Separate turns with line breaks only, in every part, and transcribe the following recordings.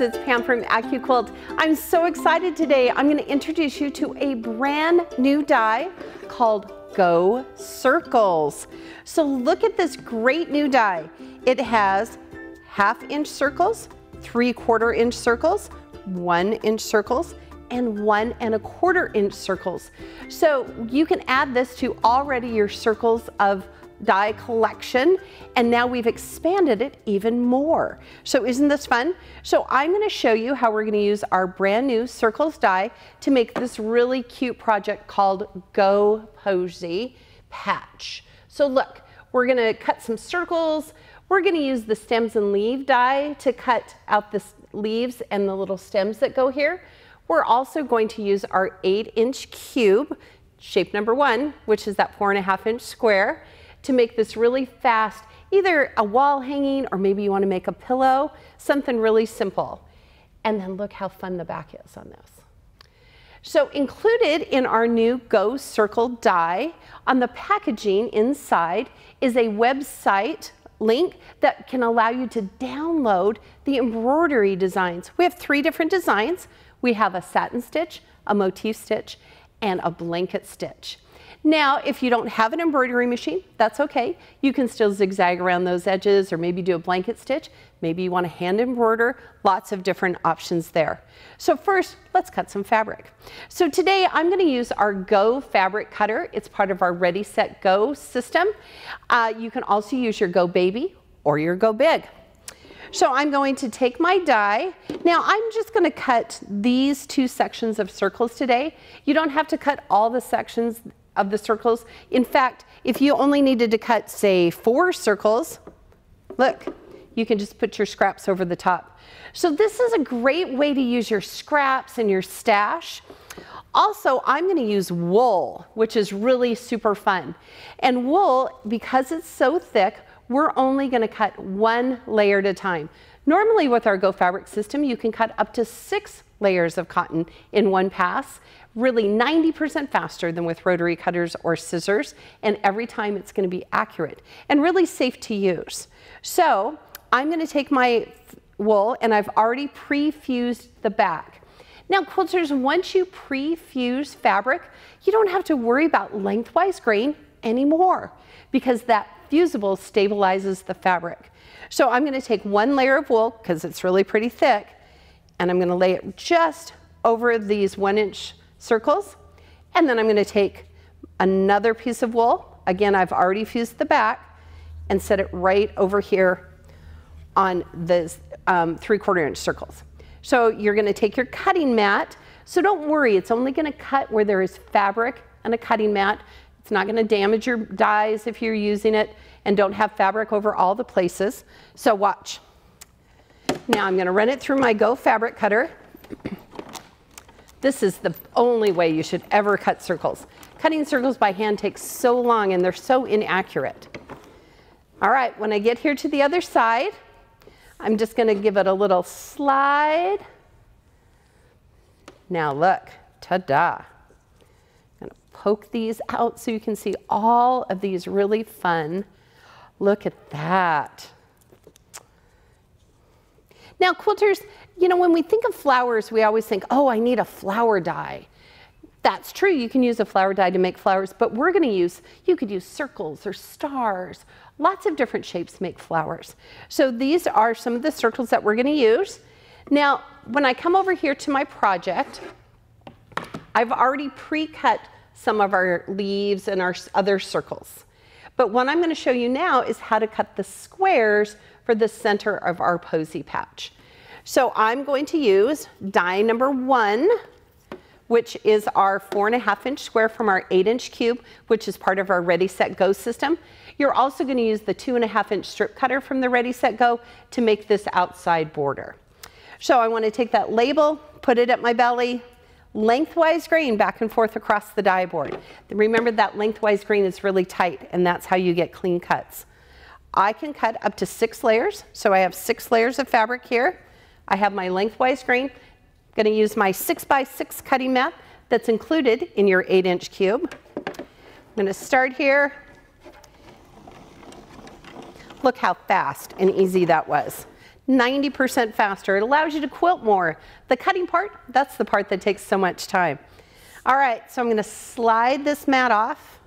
it's Pam from AccuQuilt. I'm so excited today. I'm going to introduce you to a brand new die called Go Circles. So look at this great new die. It has 1/2 inch circles, 3/4 inch circles, 1 inch circles, and 1 1/4 inch circles. So you can add this to already your circles of die collection, and now we've expanded it even more. So isn't this fun? So I'm going to show you how we're going to use our brand new circles die to make this really cute project called Go Posy Patch. So look, we're going to cut some circles. We're going to use the stems and leaf die to cut out the leaves and the little stems that go here. We're also going to use our 8-inch cube, shape number 1, which is that 4.5 inch square, to make this really fast, either a wall hanging or maybe you want to make a pillow, something really simple. And then look how fun the back is on this. So included in our new Go Circle die, on the packaging inside is a website link that can allow you to download the embroidery designs. We have 3 different designs. We have a satin stitch, a motif stitch, and a blanket stitch. Now, if you don't have an embroidery machine, that's okay. You can still zigzag around those edges or maybe do a blanket stitch. Maybe you want to hand embroider. Lots of different options there. So first, let's cut some fabric. So today I'm going to use our Go fabric cutter. It's part of our Ready, Set, Go system. You can also use your Go Baby or your Go Big. So I'm going to take my die. Now I'm just going to cut these 2 sections of circles today. You don't have to cut all the sections of the circles. In fact, if you only needed to cut, say, 4 circles, look, you can just put your scraps over the top. So this is a great way to use your scraps and your stash. Also, I'm going to use wool, which is really super fun. And wool, because it's so thick, we're only going to cut 1 layer at a time. Normally with our Go fabric system, you can cut up to 6 layers of cotton in one pass, really 90% faster than with rotary cutters or scissors, and every time it's going to be accurate and really safe to use. So I'm going to take my wool, and I've already pre-fused the back. Now quilters, once you pre-fuse fabric, you don't have to worry about lengthwise grain anymore because that fusible stabilizes the fabric. So I'm going to take 1 layer of wool because it's really pretty thick, and I'm going to lay it just over these 1-inch circles, and then I'm going to take another piece of wool. Again, I've already fused the back, and set it right over here on this 3/4 inch circles. So you're going to take your cutting mat. So don't worry, it's only going to cut where there is fabric and a cutting mat. It's not going to damage your dies if you're using it, and don't have fabric over all the places. So watch. Now I'm going to run it through my Go fabric cutter. This is the only way you should ever cut circles. Cutting circles by hand takes so long and they're so inaccurate. All right, when I get here to the other side, I'm just going to give it a little slide. Now look, ta-da. I'm going to poke these out so you can see all of these really fun. Look at that. Now quilters, you know, when we think of flowers, we always think, oh, I need a flower die. That's true, you can use a flower die to make flowers, but we're going to use, you could use circles or stars, lots of different shapes make flowers. So these are some of the circles that we're going to use. Now, when I come over here to my project, I've already pre-cut some of our leaves and our other circles. But what I'm going to show you now is how to cut the squares for the center of our Posy Patch. So I'm going to use die number 1, which is our 4.5 inch square from our 8-inch cube, which is part of our Ready, Set, Go system. You're also going to use the 2.5 inch strip cutter from the Ready, Set, Go to make this outside border. So I want to take that label, put it at my belly, lengthwise grain back and forth across the die board. Remember that lengthwise grain is really tight, and that's how you get clean cuts. I can cut up to 6 layers, so I have 6 layers of fabric here. I have my lengthwise grain. I'm going to use my 6x6 cutting mat that's included in your 8-inch cube. I'm going to start here. Look how fast and easy that was. 90% faster. It allows you to quilt more. The cutting part, that's the part that takes so much time. All right, so I'm going to slide this mat off,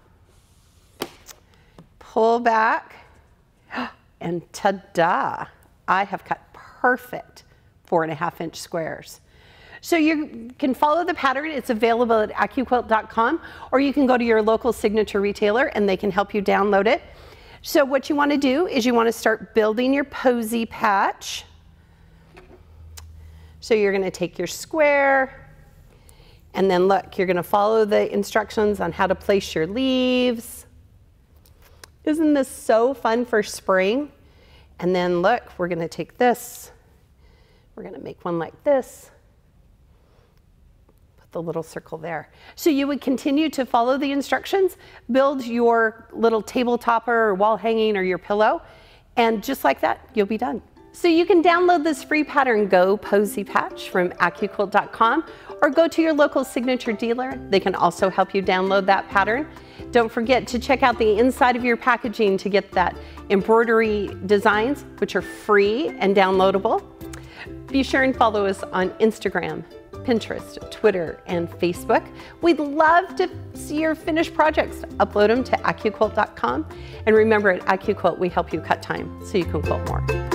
pull back, and ta-da! I have cut perfect 4.5-inch squares. So you can follow the pattern. It's available at AccuQuilt.com, or you can go to your local signature retailer and they can help you download it. So what you want to do is you want to start building your posy patch. So you're going to take your square, and then look, you're going to follow the instructions on how to place your leaves. Isn't this so fun for spring? And then look, we're going to take this. We're going to make one like this. Put the little circle there. So you would continue to follow the instructions, build your little table topper or wall hanging or your pillow, and just like that, you'll be done. So you can download this free pattern, Go Posy Patch, from AccuQuilt.com, or go to your local signature dealer. They can also help you download that pattern. Don't forget to check out the inside of your packaging to get that embroidery designs, which are free and downloadable. Be sure and follow us on Instagram, Pinterest, Twitter, and Facebook. We'd love to see your finished projects. Upload them to AccuQuilt.com. And remember, at AccuQuilt, we help you cut time so you can quilt more.